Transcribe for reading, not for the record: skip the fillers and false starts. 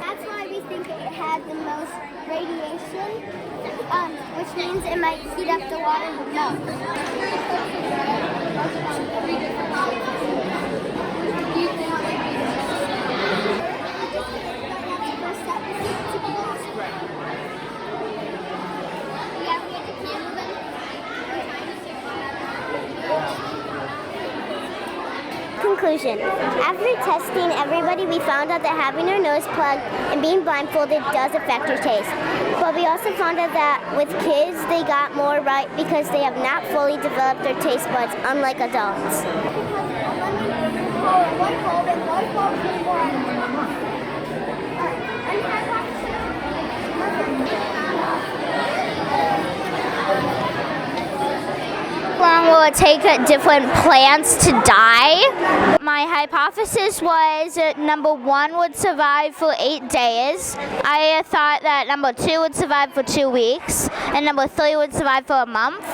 That's why we think it had the most radiation, which means it might heat up the water the Conclusion. After testing everybody, we found out that having our nose plugged and being blindfolded does affect your taste. But we also found out that with kids, they got more right because they have not fully developed their taste buds, unlike adults. How long will it take different plants to die? My hypothesis was that number 1 would survive for 8 days. I thought that number 2 would survive for 2 weeks, and number 3 would survive for a month.